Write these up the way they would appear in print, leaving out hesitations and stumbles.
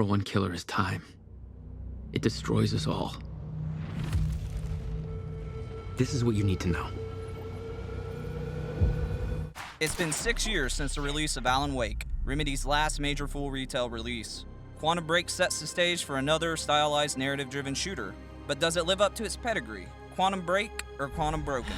number one killer is time. It destroys us all. This is what you need to know. It's been 6 years since the release of Alan Wake, Remedy's last major full retail release. Quantum Break sets the stage for another stylized narrative-driven shooter, but does it live up to its pedigree? Quantum Break or Quantum Broken?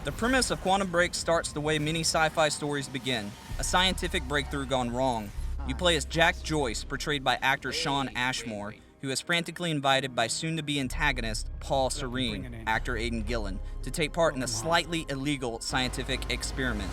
The premise of Quantum Break starts the way many sci-fi stories begin, a scientific breakthrough gone wrong. You play as Jack Joyce, portrayed by actor Shawn Ashmore, who is frantically invited by soon-to-be antagonist Paul Serene, actor Aidan Gillen, to take part in a slightly illegal scientific experiment.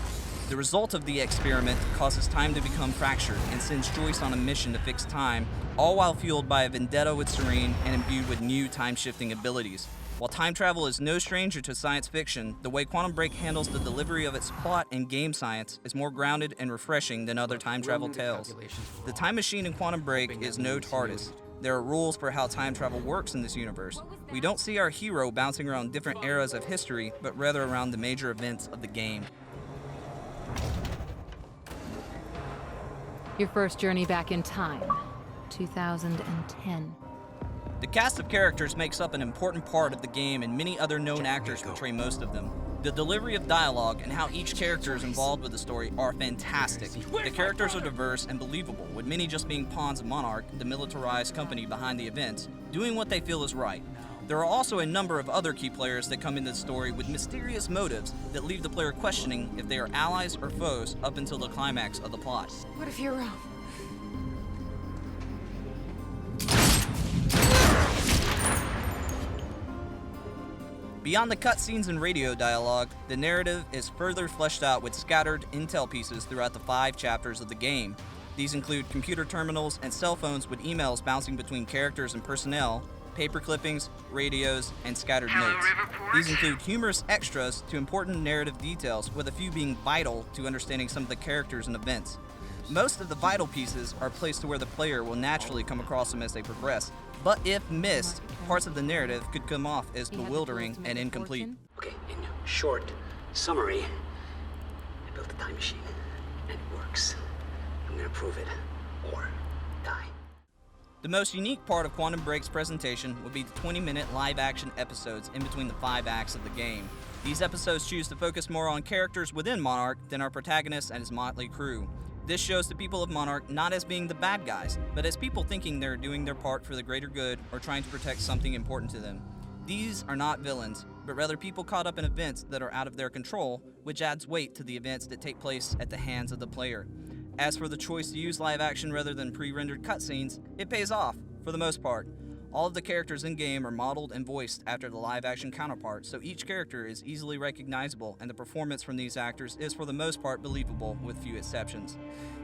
The result of the experiment causes time to become fractured and sends Joyce on a mission to fix time, all while fueled by a vendetta with Serene and imbued with new time-shifting abilities. While time travel is no stranger to science fiction, the way Quantum Break handles the delivery of its plot and game science is more grounded and refreshing than other time travel tales. The time machine in Quantum Break is no TARDIS. There are rules for how time travel works in this universe. We don't see our hero bouncing around different eras of history, but rather around the major events of the game. Your first journey back in time, 2010. The cast of characters makes up an important part of the game, and many other known actors portray most of them. The delivery of dialogue and how each character is involved with the story are fantastic. The characters are diverse and believable, with many just being pawns of Monarch, the militarized company behind the events, doing what they feel is right. There are also a number of other key players that come into the story with mysterious motives that leave the player questioning if they are allies or foes up until the climax of the plot. What if you're wrong? Beyond the cutscenes and radio dialogue, the narrative is further fleshed out with scattered intel pieces throughout the 5 chapters of the game. These include computer terminals and cell phones with emails bouncing between characters and personnel, paper clippings, radios, and scattered notes. These include humorous extras to important narrative details, with a few being vital to understanding some of the characters and events. Most of the vital pieces are placed to where the player will naturally come across them as they progress, but if missed, parts of the narrative could come off as bewildering and incomplete. Okay, in short summary, I built a time machine, and it works. I'm gonna prove it, or die. The most unique part of Quantum Break's presentation would be the 20-minute live-action episodes in between the 5 acts of the game. These episodes choose to focus more on characters within Monarch than our protagonist and his motley crew. This shows the people of Monarch not as being the bad guys, but as people thinking they're doing their part for the greater good or trying to protect something important to them. These are not villains, but rather people caught up in events that are out of their control, which adds weight to the events that take place at the hands of the player. As for the choice to use live action rather than pre-rendered cutscenes, it pays off, for the most part. All of the characters in-game are modeled and voiced after the live-action counterpart, so each character is easily recognizable, and the performance from these actors is for the most part believable, with few exceptions.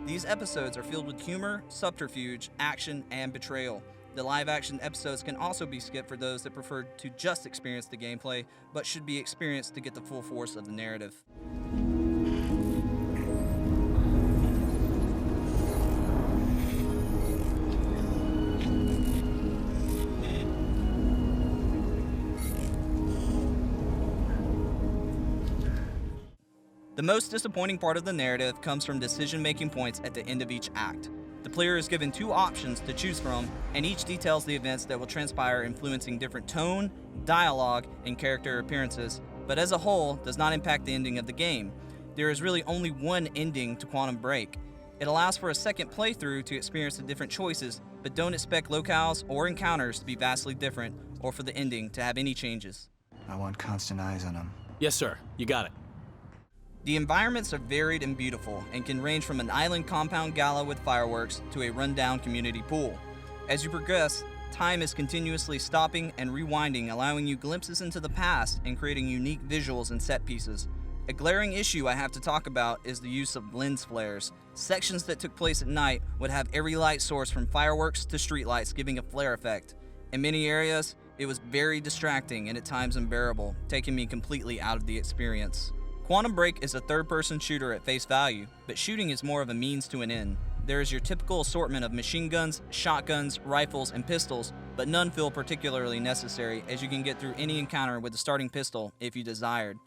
These episodes are filled with humor, subterfuge, action, and betrayal. The live-action episodes can also be skipped for those that prefer to just experience the gameplay, but should be experienced to get the full force of the narrative. The most disappointing part of the narrative comes from decision-making points at the end of each act. The player is given 2 options to choose from, and each details the events that will transpire, influencing different tone, dialogue, and character appearances, but as a whole does not impact the ending of the game. There is really only one ending to Quantum Break. It allows for a second playthrough to experience the different choices, but don't expect locales or encounters to be vastly different, or for the ending to have any changes. I want constant eyes on him. Yes, sir. You got it. The environments are varied and beautiful, and can range from an island compound gala with fireworks to a rundown community pool. As you progress, time is continuously stopping and rewinding, allowing you glimpses into the past and creating unique visuals and set pieces. A glaring issue I have to talk about is the use of lens flares. Sections that took place at night would have every light source from fireworks to streetlights giving a flare effect. In many areas, it was very distracting and at times unbearable, taking me completely out of the experience. Quantum Break is a third-person shooter at face value, but shooting is more of a means to an end. There is your typical assortment of machine guns, shotguns, rifles, and pistols, but none feel particularly necessary, as you can get through any encounter with a starting pistol if you desired.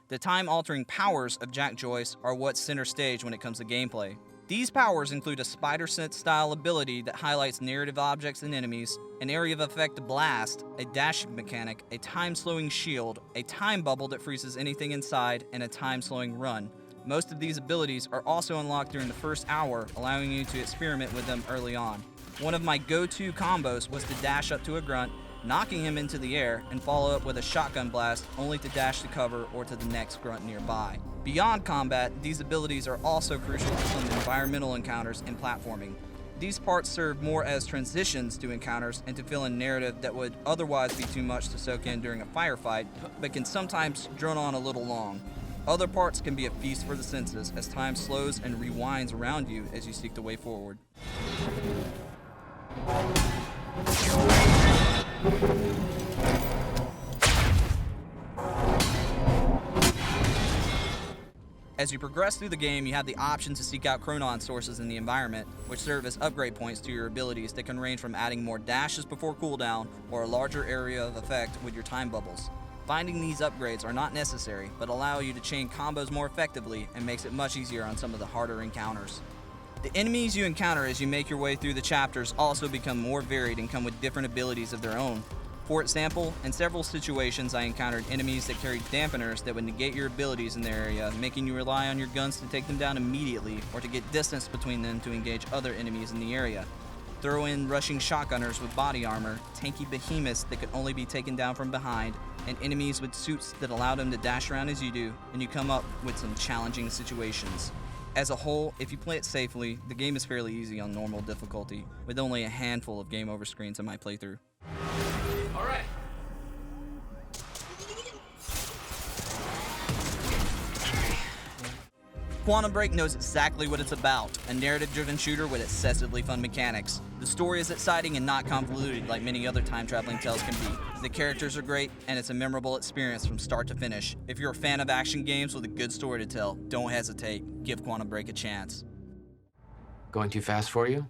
The time-altering powers of Jack Joyce are what's center stage when it comes to gameplay. These powers include a spider sense style ability that highlights narrative objects and enemies, an area of effect blast, a dashing mechanic, a time-slowing shield, a time bubble that freezes anything inside, and a time-slowing run. Most of these abilities are also unlocked during the first hour, allowing you to experiment with them early on. One of my go-to combos was to dash up to a grunt, knocking him into the air, and follow up with a shotgun blast, only to dash to cover or to the next grunt nearby. Beyond combat, these abilities are also crucial for some environmental encounters and platforming. These parts serve more as transitions to encounters and to fill in narrative that would otherwise be too much to soak in during a firefight, but can sometimes drone on a little long. Other parts can be a feast for the senses as time slows and rewinds around you as you seek the way forward. As you progress through the game, you have the option to seek out chronon sources in the environment, which serve as upgrade points to your abilities that can range from adding more dashes before cooldown or a larger area of effect with your time bubbles. Finding these upgrades are not necessary, but allow you to chain combos more effectively and makes it much easier on some of the harder encounters. The enemies you encounter as you make your way through the chapters also become more varied and come with different abilities of their own. For example, in several situations I encountered enemies that carried dampeners that would negate your abilities in their area, making you rely on your guns to take them down immediately or to get distance between them to engage other enemies in the area. Throw in rushing shotgunners with body armor, tanky behemoths that could only be taken down from behind, and enemies with suits that allow them to dash around as you do, and you come up with some challenging situations. As a whole, if you play it safely, the game is fairly easy on normal difficulty, with only a handful of game over screens in my playthrough. All right. Quantum Break knows exactly what it's about, a narrative-driven shooter with excessively fun mechanics. The story is exciting and not convoluted like many other time-traveling tales can be. The characters are great, and it's a memorable experience from start to finish. If you're a fan of action games with a good story to tell, don't hesitate. Give Quantum Break a chance. Going too fast for you?